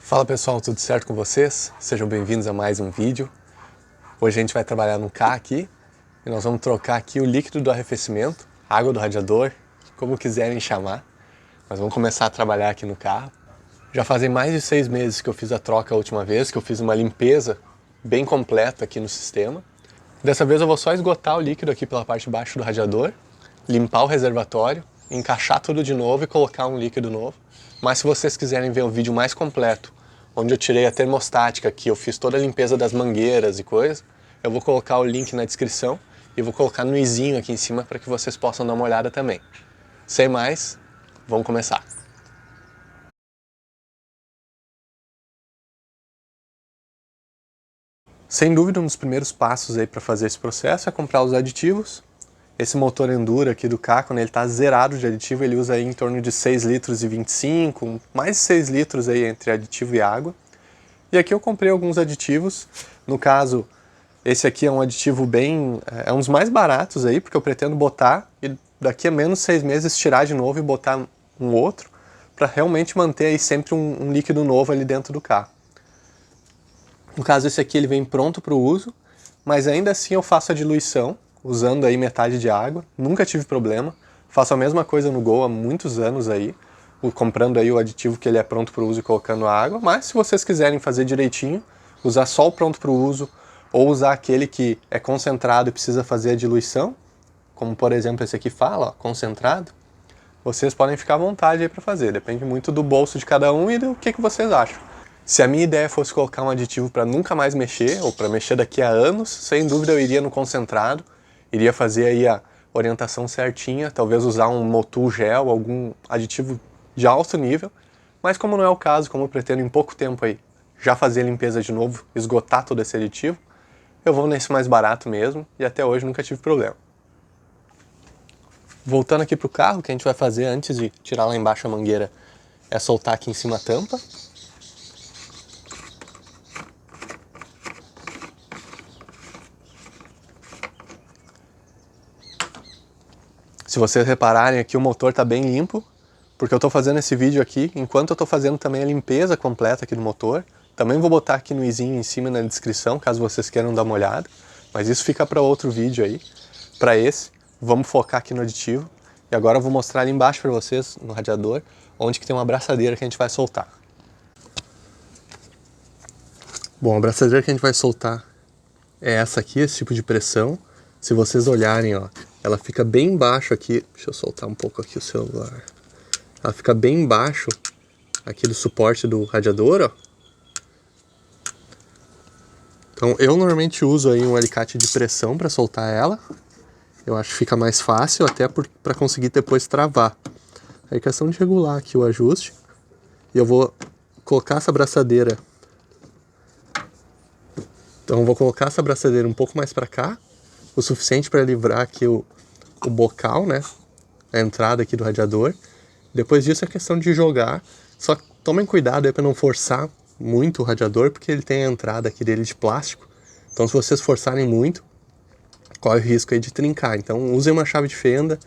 Fala pessoal, tudo certo com vocês? Sejam bem-vindos a mais um vídeo. Hoje a gente vai trabalhar no carro aqui e nós vamos trocar aqui o líquido do arrefecimento, água do radiador, como quiserem chamar. Mas vamos começar a trabalhar aqui no carro. Já fazem mais de 6 meses que eu fiz a troca a última vez, que eu fiz uma limpeza bem completa aqui no sistema. Dessa vez eu vou só esgotar o líquido aqui pela parte de baixo do radiador, limpar o reservatório, encaixar tudo de novo e colocar um líquido novo. Mas se vocês quiserem ver um vídeo mais completo, onde eu tirei a termostática aqui, eu fiz toda a limpeza das mangueiras e coisa, eu vou colocar o link na descrição e vou colocar no izinho aqui em cima para que vocês possam dar uma olhada também. Sem mais, vamos começar. Sem dúvida, um dos primeiros passos aí para fazer esse processo é comprar os aditivos. Esse motor Enduro aqui do Ka, quando ele está zerado de aditivo, ele usa aí em torno de 6 litros e 25, mais de 6 litros aí entre aditivo e água. E aqui eu comprei alguns aditivos, no caso, esse aqui é um aditivo é um dos mais baratos aí, porque eu pretendo botar e daqui a menos 6 meses tirar de novo e botar um outro, para realmente manter aí sempre um líquido novo ali dentro do carro. No caso, esse aqui ele vem pronto para o uso, mas ainda assim eu faço a diluição, usando aí metade de água, nunca tive problema. Faço a mesma coisa no Gol há muitos anos aí, comprando aí o aditivo que ele é pronto para o uso e colocando água, mas se vocês quiserem fazer direitinho, usar só o pronto para o uso, ou usar aquele que é concentrado e precisa fazer a diluição, como por exemplo esse aqui fala, ó, concentrado, vocês podem ficar à vontade aí para fazer, depende muito do bolso de cada um e do que vocês acham. Se a minha ideia fosse colocar um aditivo para nunca mais mexer, ou para mexer daqui a anos, sem dúvida eu iria no concentrado, iria fazer aí a orientação certinha, talvez usar um Motul Gel, algum aditivo de alto nível, mas como não é o caso, como eu pretendo em pouco tempo aí já fazer a limpeza de novo, esgotar todo esse aditivo, eu vou nesse mais barato mesmo, e até hoje nunca tive problema. Voltando aqui pro carro, o que a gente vai fazer antes de tirar lá embaixo a mangueira é soltar aqui em cima a tampa. Se vocês repararem aqui, o motor está bem limpo, porque eu estou fazendo esse vídeo aqui enquanto eu estou fazendo também a limpeza completa aqui do motor. Também vou botar aqui no izinho em cima na descrição, caso vocês queiram dar uma olhada, mas isso fica para outro vídeo aí. Para esse, vamos focar aqui no aditivo, e agora eu vou mostrar ali embaixo para vocês, no radiador, onde que tem uma abraçadeira que a gente vai soltar. Bom, a abraçadeira que a gente vai soltar é essa aqui, esse tipo de pressão. Se vocês olharem, ó, ela fica bem embaixo aqui. Deixa eu soltar um pouco aqui o celular. Ela fica bem embaixo aqui do suporte do radiador, ó. Então eu normalmente uso aí um alicate de pressão para soltar ela. Eu acho que fica mais fácil até para conseguir depois travar. Aí é questão de regular aqui o ajuste. E eu vou colocar essa abraçadeira. Então eu vou colocar essa abraçadeira um pouco mais para cá, o suficiente para livrar aqui o bocal, né? A entrada aqui do radiador. Depois disso é questão de jogar, só que tomem cuidado aí para não forçar muito o radiador, porque ele tem a entrada aqui dele de plástico. Então se vocês forçarem muito, corre o risco aí de trincar. Então usem uma chave de fenda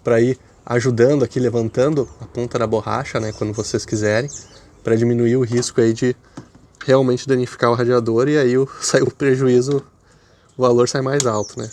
para ir ajudando aqui, levantando a ponta da borracha, né, quando vocês quiserem, para diminuir o risco aí de realmente danificar o radiador e aí sai o prejuízo, o valor sai mais alto, né.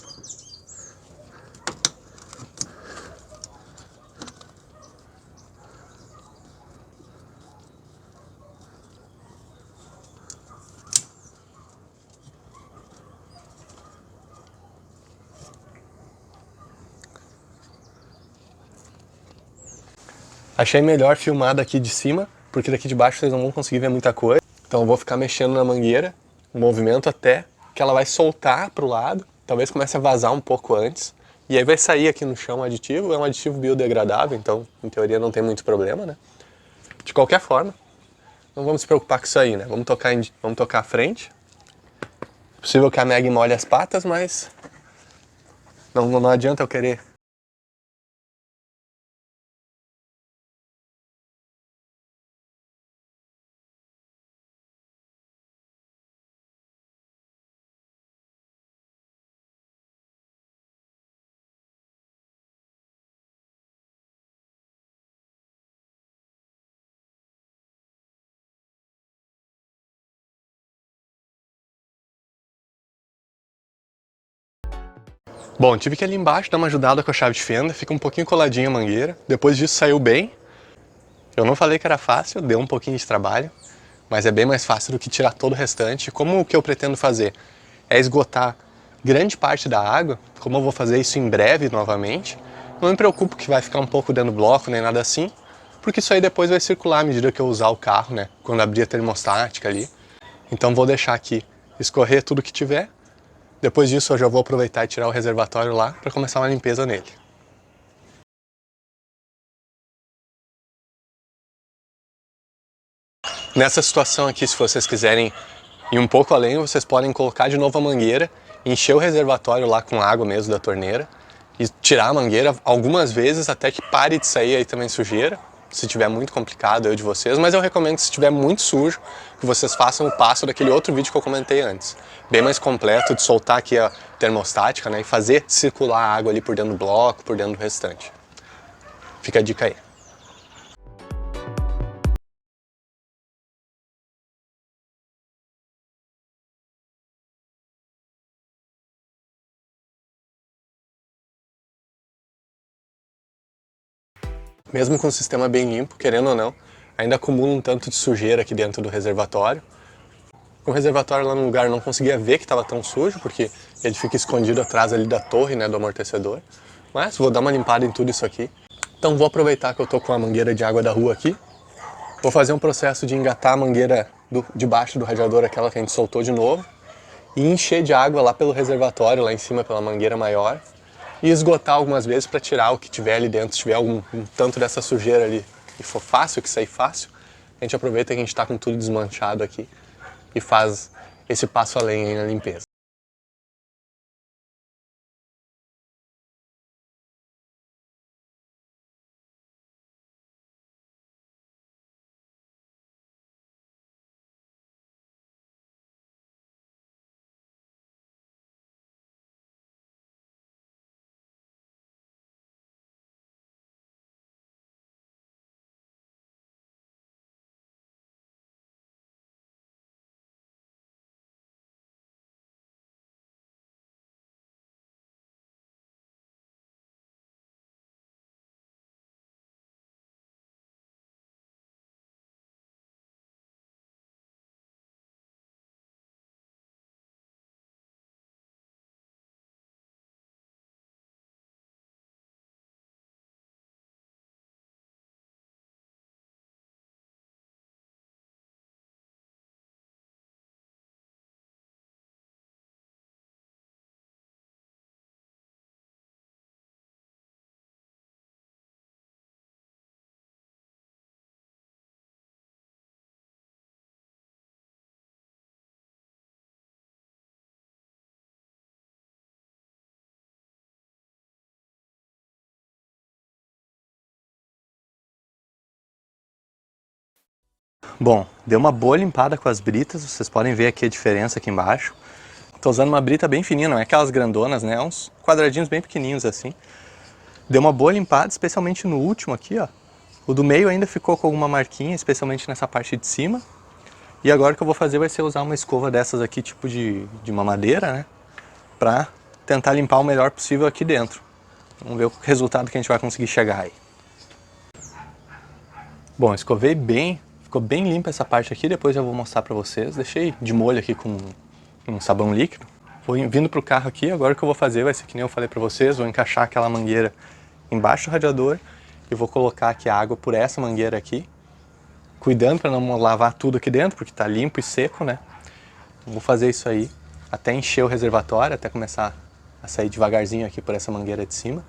Achei melhor filmar daqui de cima, porque daqui de baixo vocês não vão conseguir ver muita coisa. Então eu vou ficar mexendo na mangueira, o movimento até que ela vai soltar para o lado, talvez comece a vazar um pouco antes. E aí vai sair aqui no chão o aditivo, é um aditivo biodegradável, então em teoria não tem muito problema, né? De qualquer forma, não vamos se preocupar com isso aí, né? Vamos tocar à frente. É possível que a Meg molhe as patas, mas não adianta eu querer Bom, tive que ir ali embaixo dar uma ajudada com a chave de fenda, fica um pouquinho coladinha a mangueira. Depois disso saiu bem. Eu não falei que era fácil, deu um pouquinho de trabalho, mas é bem mais fácil do que tirar todo o restante. Como o que eu pretendo fazer é esgotar grande parte da água, como eu vou fazer isso em breve novamente, não me preocupo que vai ficar um pouco dentro do bloco nem nada assim, porque isso aí depois vai circular à medida que eu usar o carro, né? Quando abrir a termostática ali. Então vou deixar aqui escorrer tudo que tiver. Depois disso eu já vou aproveitar e tirar o reservatório lá para começar uma limpeza nele. Nessa situação aqui, se vocês quiserem ir um pouco além, vocês podem colocar de novo a mangueira, encher o reservatório lá com água mesmo da torneira e tirar a mangueira algumas vezes até que pare de sair aí também sujeira, se tiver muito complicado eu de vocês, mas eu recomendo que se tiver muito sujo, que vocês façam o passo daquele outro vídeo que eu comentei antes. Bem mais completo de soltar aqui a termostática, né, e fazer circular a água ali por dentro do bloco, por dentro do restante. Fica a dica aí. Mesmo com o sistema bem limpo, querendo ou não, ainda acumula um tanto de sujeira aqui dentro do reservatório. Com o reservatório lá no lugar eu não conseguia ver que estava tão sujo, porque ele fica escondido atrás ali da torre, né, do amortecedor. Mas vou dar uma limpada em tudo isso aqui. Então vou aproveitar que eu tô com a mangueira de água da rua aqui. Vou fazer um processo de engatar a mangueira de baixo do radiador, aquela que a gente soltou de novo, e encher de água lá pelo reservatório, lá em cima pela mangueira maior, e esgotar algumas vezes para tirar o que tiver ali dentro. Se tiver um tanto dessa sujeira ali e for fácil, que sair fácil, a gente aproveita que a gente está com tudo desmanchado aqui e faz esse passo além aí na limpeza. Bom, deu uma boa limpada com as britas, vocês podem ver aqui a diferença aqui embaixo. Estou usando uma brita bem fininha, não é aquelas grandonas, né? Uns quadradinhos bem pequenininhos assim. Deu uma boa limpada, especialmente no último aqui, ó. O do meio ainda ficou com alguma marquinha, especialmente nessa parte de cima. E agora o que eu vou fazer vai ser usar uma escova dessas aqui, tipo de mamadeira, né? Pra tentar limpar o melhor possível aqui dentro. Vamos ver o resultado que a gente vai conseguir chegar aí. Bom, escovei bem, ficou bem limpa essa parte aqui, depois eu vou mostrar pra vocês. Deixei de molho aqui com um sabão líquido. Vou vindo pro carro aqui, agora o que eu vou fazer vai ser que nem eu falei pra vocês, vou encaixar aquela mangueira embaixo do radiador e vou colocar aqui a água por essa mangueira aqui, cuidando para não lavar tudo aqui dentro, porque tá limpo e seco, né? Vou fazer isso aí até encher o reservatório, até começar a sair devagarzinho aqui por essa mangueira de cima.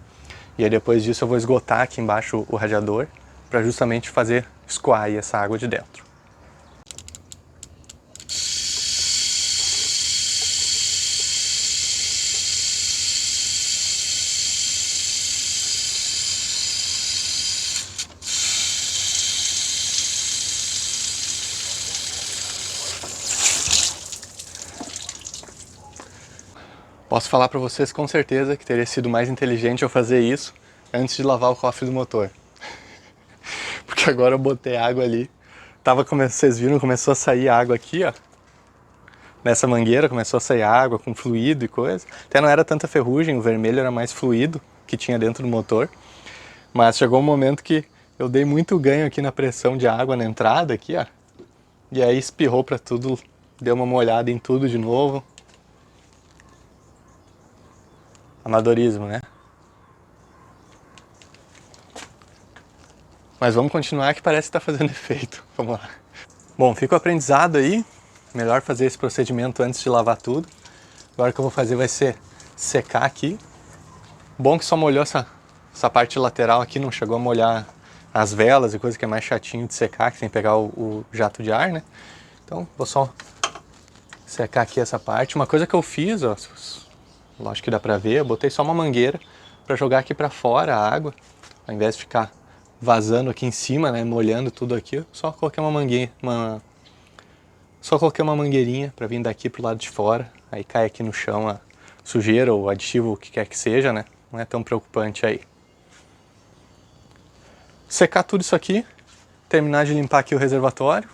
E aí depois disso eu vou esgotar aqui embaixo o radiador para justamente fazer escoar aí essa água de dentro. Posso falar para vocês com certeza que teria sido mais inteligente eu fazer isso antes de lavar o cofre do motor. Porque agora eu botei água ali, vocês viram, começou a sair água aqui, ó. nessa mangueira, começou a sair água com fluido e coisa. Até não era tanta ferrugem, o vermelho era mais fluido que tinha dentro do motor. Mas chegou um momento que eu dei muito ganho aqui na pressão de água na entrada aqui, ó. E aí espirrou pra tudo, deu uma molhada em tudo de novo. Amadorismo, né? Mas vamos continuar que parece que tá fazendo efeito. Vamos lá. Bom, fica o aprendizado aí. Melhor fazer esse procedimento antes de lavar tudo. Agora o que eu vou fazer vai ser secar aqui. Bom que só molhou essa parte lateral aqui, não chegou a molhar as velas e coisa que é mais chatinho de secar, que tem que pegar o jato de ar, né? Então vou só secar aqui essa parte. Uma coisa que eu fiz, ó, lógico que dá pra ver, eu botei só uma mangueira pra jogar aqui pra fora a água, ao invés de ficar vazando aqui em cima, né, molhando tudo aqui, eu só coloquei uma mangueirinha pra vir daqui pro lado de fora, aí cai aqui no chão a sujeira ou aditivo, o que quer que seja, né? Não é tão preocupante aí. Secar tudo isso aqui, terminar de limpar aqui o reservatório.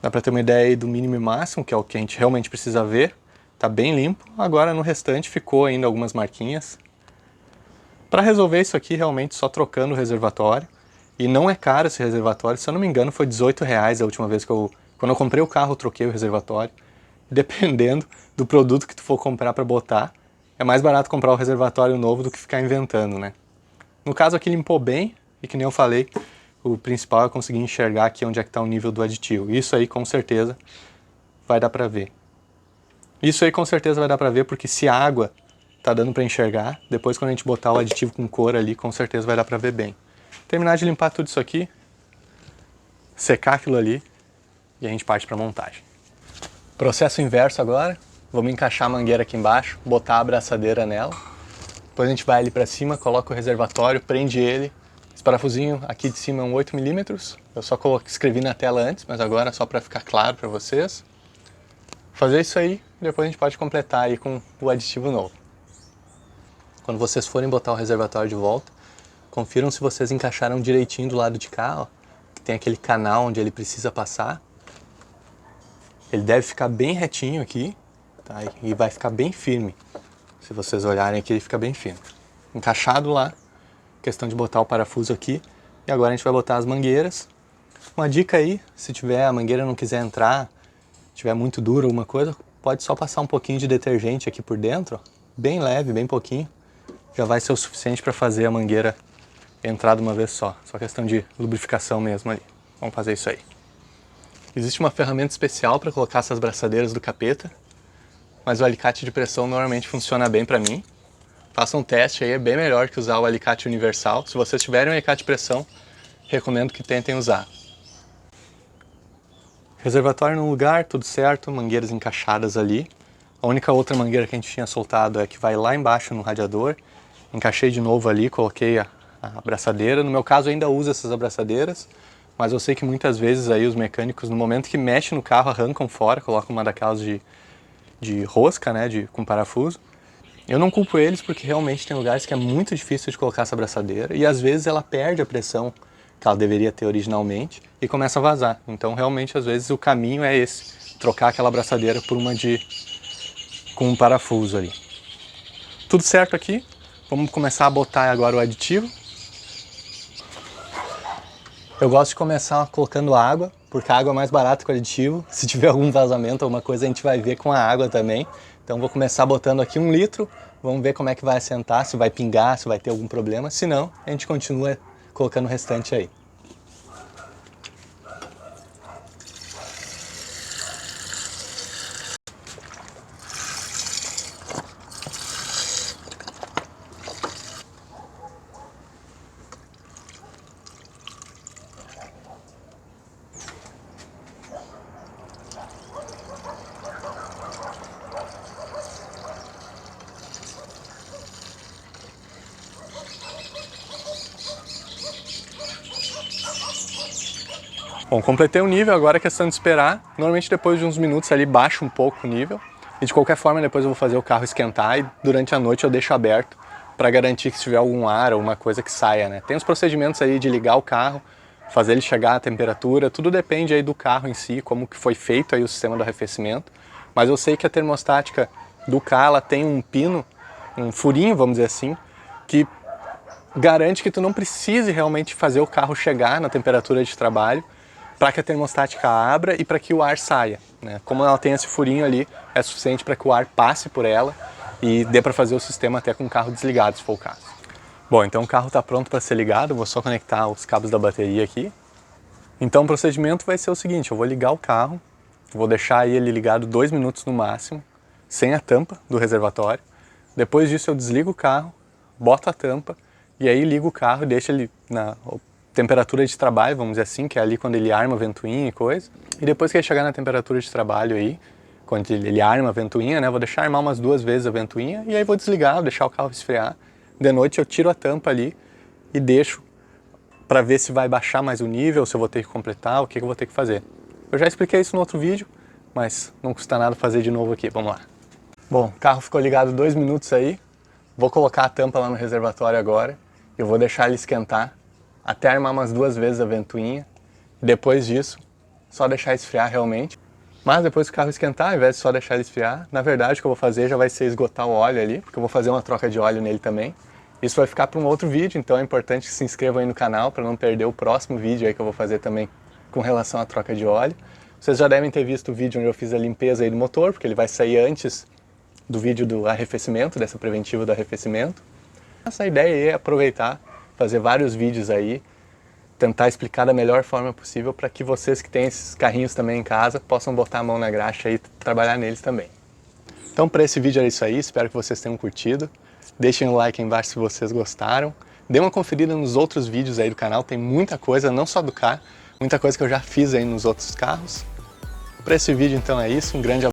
Dá pra ter uma ideia aí do mínimo e máximo, que é o que a gente realmente precisa ver. Tá bem limpo. Agora no restante ficou ainda algumas marquinhas. Para resolver isso aqui, realmente só trocando o reservatório. E não é caro esse reservatório, se eu não me engano foi R$18 a última vez que quando eu comprei o carro, eu troquei o reservatório. Dependendo do produto que tu for comprar para botar, é mais barato comprar o reservatório novo do que ficar inventando, né? No caso aqui limpou bem, e que nem eu falei, o principal é conseguir enxergar aqui onde é que está o nível do aditivo. Isso aí com certeza vai dar para ver. Isso aí com certeza vai dar para ver, porque se a água tá dando para enxergar, depois quando a gente botar o aditivo com cor ali, com certeza vai dar para ver bem. Terminar de limpar tudo isso aqui, secar aquilo ali e a gente parte para a montagem. Processo inverso agora, vamos encaixar a mangueira aqui embaixo, botar a abraçadeira nela, depois a gente vai ali para cima, coloca o reservatório, prende ele. Esse parafusinho aqui de cima é um 8mm, eu só escrevi na tela antes, mas agora só para ficar claro para vocês. Fazer isso aí, e depois a gente pode completar aí com o aditivo novo. Quando vocês forem botar o reservatório de volta, confiram se vocês encaixaram direitinho do lado de cá, ó, que tem aquele canal onde ele precisa passar. Ele deve ficar bem retinho aqui, tá? E vai ficar bem firme. Se vocês olharem aqui, ele fica bem firme. Encaixado lá, questão de botar o parafuso aqui. E agora a gente vai botar as mangueiras. Uma dica aí, se tiver a mangueira não quiser entrar, tiver muito dura alguma coisa, pode só passar um pouquinho de detergente aqui por dentro, ó, bem leve, bem pouquinho. Já vai ser o suficiente para fazer a mangueira entrar de uma vez só. Só questão de lubrificação mesmo ali. Vamos fazer isso aí. Existe uma ferramenta especial para colocar essas braçadeiras do capeta, mas o alicate de pressão normalmente funciona bem para mim. Faça um teste aí, é bem melhor que usar o alicate universal. Se vocês tiverem um alicate de pressão, recomendo que tentem usar. Reservatório no lugar, tudo certo, mangueiras encaixadas ali. A única outra mangueira que a gente tinha soltado é que vai lá embaixo no radiador. Encaixei de novo ali, coloquei a abraçadeira. No meu caso ainda uso essas abraçadeiras, mas eu sei que muitas vezes aí os mecânicos, no momento que mexem no carro, arrancam fora, colocam uma daquelas de rosca, né, com parafuso. Eu não culpo eles porque realmente tem lugares que é muito difícil de colocar essa abraçadeira e às vezes ela perde a pressão que ela deveria ter originalmente e começa a vazar. Então realmente às vezes o caminho é esse, trocar aquela abraçadeira por uma com um parafuso ali. Tudo certo aqui, vamos começar a botar agora o aditivo. Eu gosto de começar colocando água, porque a água é mais barata que o aditivo. Se tiver algum vazamento, alguma coisa, a gente vai ver com a água também. Então vou começar botando aqui 1 litro, vamos ver como é que vai assentar, se vai pingar, se vai ter algum problema. Se não, a gente continua colocando o restante aí. Bom, completei o nível, agora é questão de esperar. Normalmente depois de uns minutos ali baixa um pouco o nível. E de qualquer forma depois eu vou fazer o carro esquentar e durante a noite eu deixo aberto para garantir que se tiver algum ar ou alguma coisa que saia, né? Tem os procedimentos aí de ligar o carro, fazer ele chegar à temperatura, tudo depende aí do carro em si, como que foi feito aí o sistema do arrefecimento. Mas eu sei que a termostática do carro, ela tem um pino, um furinho, vamos dizer assim, que garante que tu não precise realmente fazer o carro chegar na temperatura de trabalho para que a termostática abra e para que o ar saia, né? Como ela tem esse furinho ali, é suficiente para que o ar passe por ela e dê para fazer o sistema até com o carro desligado, se for o caso. Bom, então o carro está pronto para ser ligado, vou só conectar os cabos da bateria aqui. Então o procedimento vai ser o seguinte, eu vou ligar o carro, vou deixar ele ligado 2 minutos no máximo, sem a tampa do reservatório. Depois disso eu desligo o carro, boto a tampa e aí ligo o carro e deixo ele na temperatura de trabalho, vamos dizer assim, que é ali quando ele arma a ventoinha e coisa. E depois que ele chegar na temperatura de trabalho aí, quando ele arma a ventoinha, né, vou deixar armar umas 2 vezes a ventoinha e aí vou desligar, vou deixar o carro esfriar. De noite eu tiro a tampa ali e deixo para ver se vai baixar mais o nível, se eu vou ter que completar, o que eu vou ter que fazer. Eu já expliquei isso no outro vídeo, mas não custa nada fazer de novo aqui, vamos lá. Bom, o carro ficou ligado 2 minutos aí, vou colocar a tampa lá no reservatório agora, eu vou deixar ele esquentar até armar umas 2 vezes a ventoinha, e depois disso, só deixar esfriar realmente. Mas depois que o carro esquentar, ao invés de só deixar ele esfriar, na verdade o que eu vou fazer já vai ser esgotar o óleo ali, porque eu vou fazer uma troca de óleo nele também. Isso vai ficar para um outro vídeo, então é importante que se inscrevam aí no canal para não perder o próximo vídeo aí que eu vou fazer também com relação à troca de óleo. Vocês já devem ter visto o vídeo onde eu fiz a limpeza aí do motor, porque ele vai sair antes do vídeo do arrefecimento, dessa preventiva do arrefecimento. Essa ideia é aproveitar, fazer vários vídeos aí, tentar explicar da melhor forma possível para que vocês que têm esses carrinhos também em casa possam botar a mão na graxa e trabalhar neles também. Então para esse vídeo era isso aí, espero que vocês tenham curtido. Deixem um like aí embaixo se vocês gostaram. Dê uma conferida nos outros vídeos aí do canal, tem muita coisa, não só do carro, muita coisa que eu já fiz aí nos outros carros. Para esse vídeo então é isso, um grande abraço.